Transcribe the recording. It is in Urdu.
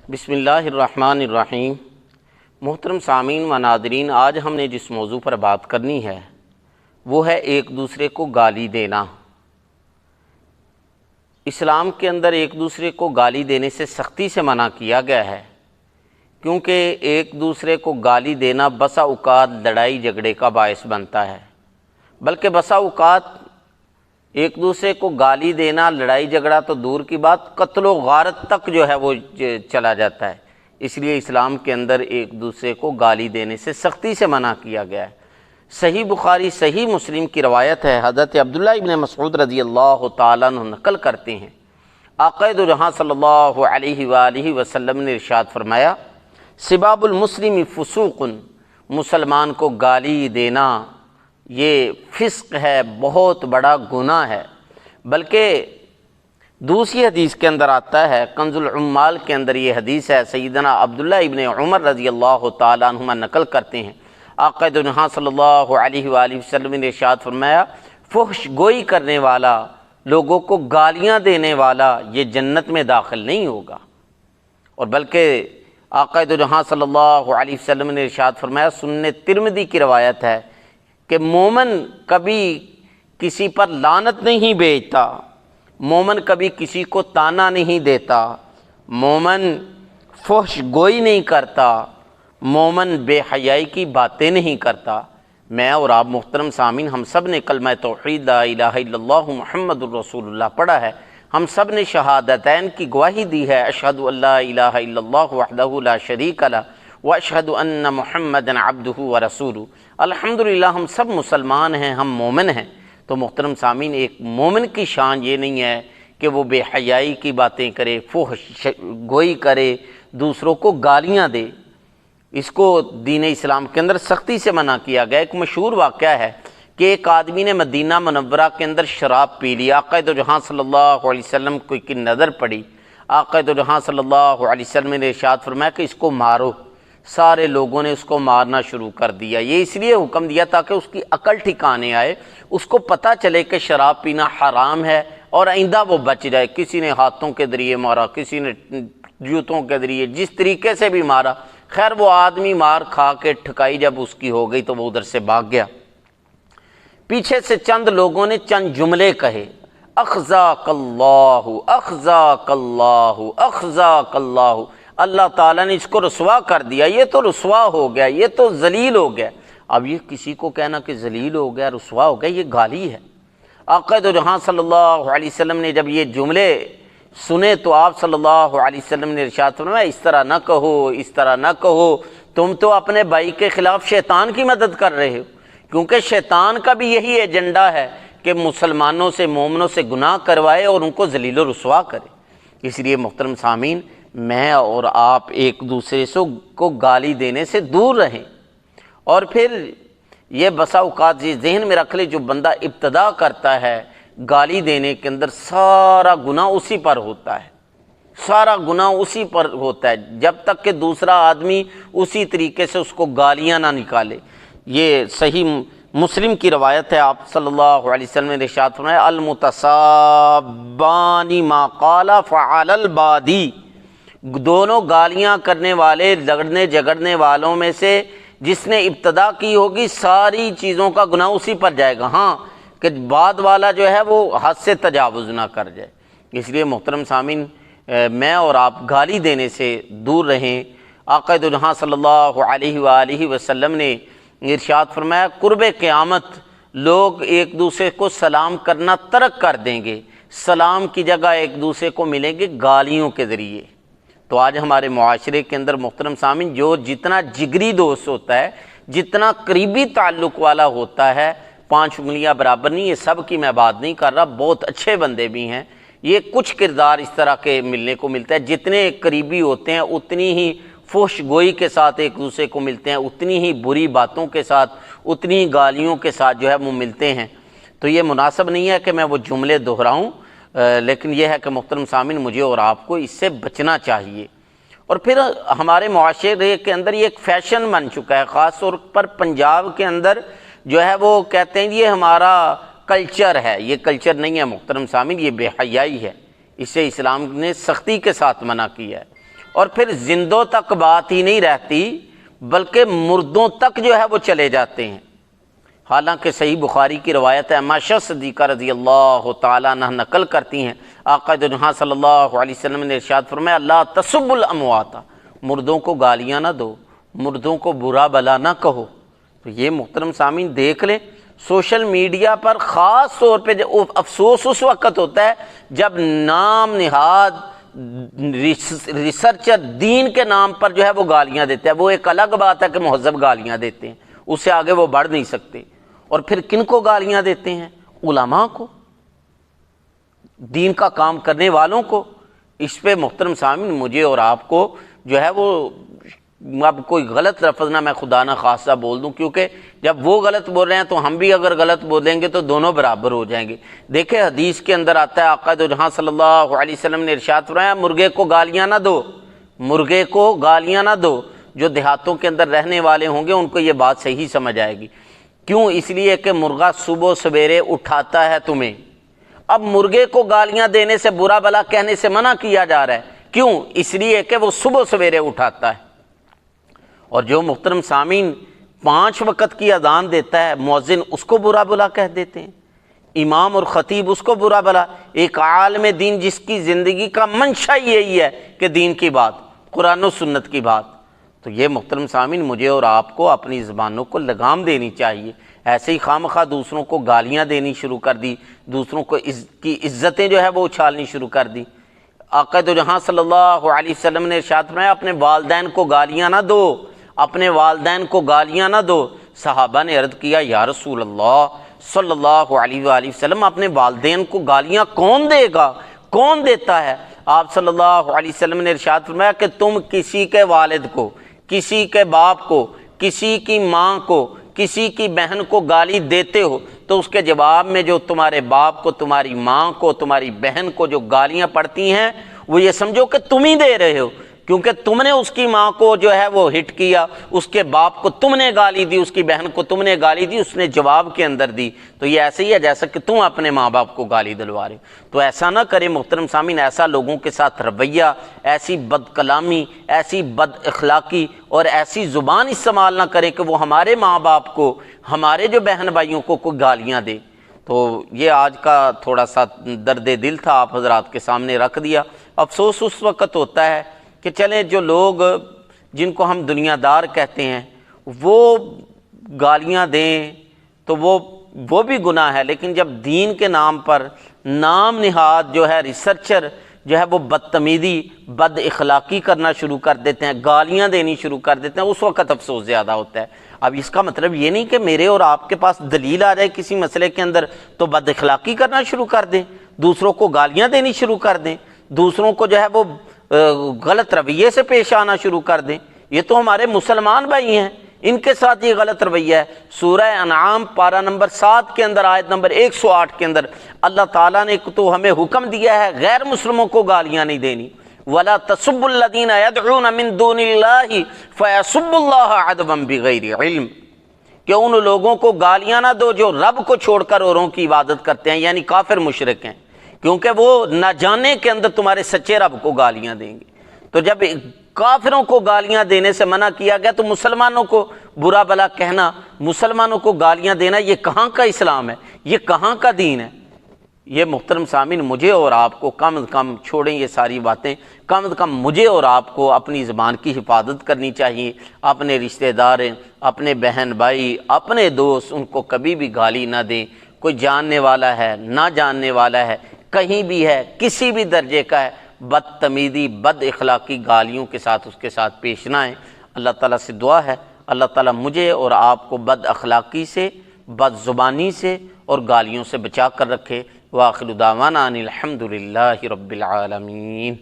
بسم اللہ الرحمن الرحیم۔ محترم سامعین و ناظرین، آج ہم نے جس موضوع پر بات کرنی ہے وہ ہے ایک دوسرے کو گالی دینا۔ اسلام کے اندر ایک دوسرے کو گالی دینے سے سختی سے منع کیا گیا ہے، کیونکہ ایک دوسرے کو گالی دینا بسا اوقات لڑائی جھگڑے کا باعث بنتا ہے، بلکہ بسا اوقات ایک دوسرے کو گالی دینا، لڑائی جھگڑا تو دور کی بات، قتل و غارت تک جو ہے وہ چلا جاتا ہے۔ اس لیے اسلام کے اندر ایک دوسرے کو گالی دینے سے سختی سے منع کیا گیا ہے۔ صحیح بخاری صحیح مسلم کی روایت ہے، حضرت عبداللہ ابن مسعود رضی اللہ تعالیٰ عنہ نقل کرتے ہیں، آقا دو جہاں صلی اللہ علیہ وآلہ وسلم نے ارشاد فرمایا، سباب المسلم فسوق، مسلمان کو گالی دینا یہ فسق ہے، بہت بڑا گناہ ہے۔ بلکہ دوسری حدیث کے اندر آتا ہے، کنز العمال کے اندر یہ حدیث ہے، سیدنا عبداللہ ابن عمر رضی اللہ تعالیٰ عنہما نقل کرتے ہیں، آقا دو جہاں صلی اللہ علیہ وآلہ وسلم نے ارشاد فرمایا، فحش گوئی کرنے والا، لوگوں کو گالیاں دینے والا یہ جنت میں داخل نہیں ہوگا۔ اور بلکہ آقا دو جہاں صلی اللہ علیہ وسلم نے ارشاد فرمایا، سنن ترمذی کی روایت ہے کہ مومن کبھی کسی پر لعنت نہیں بھیجتا، مومن کبھی کسی کو طعنہ نہیں دیتا، مومن فحش گوئی نہیں کرتا، مومن بے حیائی کی باتیں نہیں کرتا۔ میں اور آپ محترم سامعین، ہم سب نے کلمہ توحید لا الہ الا اللہ محمد الرسول اللہ پڑھا ہے، ہم سب نے شہادتین کی گواہی دی ہے، اشہد ان لا الہ الا اللہ وحدہ لا شریک لہ واشہد ان محمدا عبدہ ورسولہ۔ الحمدللہ ہم سب مسلمان ہیں، ہم مومن ہیں۔ تو محترم سامعین، ایک مومن کی شان یہ نہیں ہے کہ وہ بے حیائی کی باتیں کرے، فحش گوئی کرے، دوسروں کو گالیاں دے۔ اس کو دین اسلام کے اندر سختی سے منع کیا گیا۔ ایک مشہور واقعہ ہے کہ ایک آدمی نے مدینہ منورہ کے اندر شراب پی لی، آقا دو جہاں صلی اللہ علیہ وسلم کو کی نظر پڑی، آقا دو جہاں صلی اللہ علیہ وسلم نے ارشاد فرمایا کہ اس کو مارو۔ سارے لوگوں نے اس کو مارنا شروع کر دیا۔ یہ اس لیے حکم دیا تاکہ اس کی عقل ٹھکانے آئے، اس کو پتہ چلے کہ شراب پینا حرام ہے اور آئندہ وہ بچ جائے۔ کسی نے ہاتھوں کے ذریعے مارا، کسی نے جوتوں کے ذریعے، جس طریقے سے بھی مارا، خیر وہ آدمی مار کھا کے ٹھکائی جب اس کی ہو گئی تو وہ ادھر سے بھاگ گیا۔ پیچھے سے چند لوگوں نے چند جملے کہے، اخزاک اللہ، اخزاک اللہ، اخزاک اللہ، اللہ تعالیٰ نے اس کو رسوا کر دیا، یہ تو رسوا ہو گیا، یہ تو ذلیل ہو گیا۔ اب یہ کسی کو کہنا کہ ذلیل ہو گیا، رسوا ہو گیا، یہ گالی ہے۔ آقا دو جہاں صلی اللہ علیہ وسلم نے جب یہ جملے سنے تو آپ صلی اللہ علیہ وسلم نے ارشاد فرمایا، اس طرح نہ کہو، اس طرح نہ کہو، تم تو اپنے بھائی کے خلاف شیطان کی مدد کر رہے ہو، کیونکہ شیطان کا بھی یہی ایجنڈا ہے کہ مسلمانوں سے، مومنوں سے گناہ کروائے اور ان کو ذلیل و رسوا کرے۔ اس لیے محترم سامعین، میں اور آپ ایک دوسرے کو گالی دینے سے دور رہیں۔ اور پھر یہ بسا اوقات یہ ذہن میں رکھ لے، جو بندہ ابتدا کرتا ہے گالی دینے کے اندر، سارا گناہ اسی پر ہوتا ہے، سارا گناہ اسی پر ہوتا ہے، جب تک کہ دوسرا آدمی اسی طریقے سے اس کو گالیاں نہ نکالے۔ یہ صحیح مسلم کی روایت ہے، آپ صلی اللہ علیہ وسلم نے ارشاد فرمایا، المتصابان ما قال فعل البادی، دونوں گالیاں کرنے والے، لڑنے جھگڑنے والوں میں سے جس نے ابتدا کی ہوگی، ساری چیزوں کا گناہ اسی پر جائے گا، ہاں کہ بعد والا جو ہے وہ حد سے تجاوز نہ کر جائے۔ اس لیے محترم سامعین، میں اور آپ گالی دینے سے دور رہیں۔ آقا دو جہاں صلی اللہ علیہ وآلہ وسلم نے ارشاد فرمایا، قرب قیامت لوگ ایک دوسرے کو سلام کرنا ترک کر دیں گے، سلام کی جگہ ایک دوسرے کو ملیں گے گالیوں کے ذریعے۔ تو آج ہمارے معاشرے کے اندر محترم سامعین، جو جتنا جگری دوست ہوتا ہے، جتنا قریبی تعلق والا ہوتا ہے، 5 انگلیاں برابر نہیں، یہ سب کی میں بات نہیں کر رہا، بہت اچھے بندے بھی ہیں، یہ کچھ کردار اس طرح کے ملنے کو ملتا ہے۔ جتنے قریبی ہوتے ہیں اتنی ہی فحش گوئی کے ساتھ ایک دوسرے کو ملتے ہیں، اتنی ہی بری باتوں کے ساتھ، اتنی ہی گالیوں کے ساتھ جو ہے وہ ملتے ہیں۔ تو یہ مناسب نہیں ہے کہ میں وہ جملے دہراؤں، لیکن یہ ہے کہ محترم سامعین، مجھے اور آپ کو اس سے بچنا چاہیے۔ اور پھر ہمارے معاشرے کے اندر یہ ایک فیشن بن چکا ہے، خاص طور پر پنجاب کے اندر جو ہے وہ کہتے ہیں یہ ہمارا کلچر ہے۔ یہ کلچر نہیں ہے محترم سامعین، یہ بے حیائی ہے، اسے اسلام نے سختی کے ساتھ منع کیا ہے۔ اور پھر زندوں تک بات ہی نہیں رہتی بلکہ مردوں تک جو ہے وہ چلے جاتے ہیں۔ حالانکہ صحیح بخاری کی روایت ہے، عائشہ صدیقہ رضی اللہ تعالیٰ عنہ نقل کرتی ہیں، آقا دو جہاں صلی اللہ علیہ وسلم نے ارشاد فرمایا، لا تسبوا الاموات، مردوں کو گالیاں نہ دو، مردوں کو برا بلا نہ کہو۔ تو یہ محترم سامعین دیکھ لیں، سوشل میڈیا پر خاص طور پہ افسوس اس وقت ہوتا ہے جب نام نہاد ریسرچر دین کے نام پر جو ہے وہ گالیاں دیتے ہیں۔ وہ ایک الگ بات ہے کہ مہذب گالیاں دیتے ہیں، اس سے آگے وہ بڑھ نہیں سکتے۔ اور پھر کن کو گالیاں دیتے ہیں؟ علماء کو، دین کا کام کرنے والوں کو۔ اس پہ محترم سامعین مجھے اور آپ کو جو ہے وہ اب کوئی غلط لفظ نہ میں خدا نہ خواستہ بول دوں، کیونکہ جب وہ غلط بول رہے ہیں تو ہم بھی اگر غلط بولیں گے تو دونوں برابر ہو جائیں گے۔ دیکھیں حدیث کے اندر آتا ہے، آقا دو جہاں صلی اللہ علیہ وسلم نے ارشاد فرمایا، مرغے کو گالیاں نہ دو، مرغے کو گالیاں نہ دو۔ جو دیہاتوں کے اندر رہنے والے ہوں گے ان کو یہ بات صحیح سمجھ آئے گی۔ کیوں؟ اس لیے کہ مرغا صبح سویرے اٹھاتا ہے تمہیں۔ اب مرغے کو گالیاں دینے سے، برا بلا کہنے سے منع کیا جا رہا ہے، کیوں؟ اس لیے کہ وہ صبح سویرے اٹھاتا ہے۔ اور جو محترم سامعین 5 وقت کی اذان دیتا ہے مؤذن، اس کو برا بلا کہہ دیتے ہیں، امام اور خطیب اس کو برا بلا۔ ایک عالم دین جس کی زندگی کا منشا یہی ہے کہ دین کی بات، قرآن و سنت کی بات، تو یہ محترم سامعین مجھے اور آپ کو اپنی زبانوں کو لگام دینی چاہیے۔ ایسے ہی خواہ دوسروں کو گالیاں دینی شروع کر دی، دوسروں کو کی عزتیں جو ہے وہ اچھالنی شروع کر دی۔ آقا دو جہاں صلی اللہ علیہ وسلم نے ارشاد فرمایا، اپنے والدین کو گالیاں نہ دو، اپنے والدین کو گالیاں نہ دو۔ صحابہ نے عرض کیا، یا رسول اللہ صلی اللہ علیہ وآلہ وسلم، اپنے والدین کو گالیاں کون دے گا، کون دیتا ہے؟ آپ صلی اللہ علیہ وسلم نے ارشاد فرمایا کہ تم کسی کے والد کو، کسی کے باپ کو، کسی کی ماں کو، کسی کی بہن کو گالی دیتے ہو تو اس کے جواب میں جو تمہارے باپ کو، تمہاری ماں کو، تمہاری بہن کو جو گالیاں پڑتی ہیں وہ یہ سمجھو کہ تم ہی دے رہے ہو، کیونکہ تم نے اس کی ماں کو جو ہے وہ ہٹ کیا، اس کے باپ کو تم نے گالی دی، اس کی بہن کو تم نے گالی دی، اس نے جواب کے اندر دی۔ تو یہ ایسے ہی ہے جیسا کہ تم اپنے ماں باپ کو گالی دلوا رہے ہو۔ تو ایسا نہ کرے محترم سامعین، ایسا لوگوں کے ساتھ رویہ، ایسی بد کلامی، ایسی بد اخلاقی اور ایسی زبان استعمال نہ کریں کہ وہ ہمارے ماں باپ کو، ہمارے جو بہن بھائیوں کو کوئی گالیاں دے۔ تو یہ آج کا تھوڑا سا درد دل تھا، آپ حضرات کے سامنے رکھ دیا۔ افسوس اس وقت ہوتا ہے کہ چلیں جو لوگ جن کو ہم دنیا دار کہتے ہیں وہ گالیاں دیں تو وہ بھی گناہ ہے، لیکن جب دین کے نام پر نام نہاد جو ہے ریسرچر جو ہے وہ بدتمیزی، بد اخلاقی کرنا شروع کر دیتے ہیں، گالیاں دینی شروع کر دیتے ہیں، اس وقت افسوس زیادہ ہوتا ہے۔ اب اس کا مطلب یہ نہیں کہ میرے اور آپ کے پاس دلیل آ جائے کسی مسئلے کے اندر تو بد اخلاقی کرنا شروع کر دیں، دوسروں کو گالیاں دینی شروع کر دیں، دوسروں کو جو ہے وہ غلط رویے سے پیش آنا شروع کر دیں۔ یہ تو ہمارے مسلمان بھائی ہیں، ان کے ساتھ یہ غلط رویہ ہے۔ سورہ انعام پارہ نمبر 7 کے اندر آیت نمبر 108 کے اندر اللہ تعالیٰ نے تو ہمیں حکم دیا ہے غیر مسلموں کو گالیاں نہیں دینی۔ وَلَا تَسُبُّوا الَّذِينَ يَدْعُونَ مِن دُونِ اللَّهِ فَيَسُبُّوا اللَّهَ عَدْوًا بِغَيْرِ علم، کہ ان لوگوں کو گالیاں نہ دو جو رب کو چھوڑ کر اوروں کی عبادت کرتے ہیں، یعنی کافر مشرک ہیں، کیونکہ وہ نہ جانے کے اندر تمہارے سچے رب کو گالیاں دیں گے۔ تو جب کافروں کو گالیاں دینے سے منع کیا گیا تو مسلمانوں کو برا بلا کہنا، مسلمانوں کو گالیاں دینا، یہ کہاں کا اسلام ہے، یہ کہاں کا دین ہے؟ یہ محترم سامعین مجھے اور آپ کو کم از کم چھوڑیں یہ ساری باتیں، کم از کم مجھے اور آپ کو اپنی زبان کی حفاظت کرنی چاہیے۔ اپنے رشتہ دار، اپنے بہن بھائی، اپنے دوست، ان کو کبھی بھی گالی نہ دیں۔ کوئی جاننے والا ہے، نہ جاننے والا ہے، کہیں بھی ہے، کسی بھی درجے کا ہے، بدتمیزی، بد اخلاقی گالیوں کے ساتھ اس کے ساتھ پیش نہ آئیں۔ اللہ تعالیٰ سے دعا ہے اللہ تعالیٰ مجھے اور آپ کو بد اخلاقی سے، بد زبانی سے اور گالیوں سے بچا کر رکھے۔ وآخر دعوانا ان الحمد للہ رب العالمین۔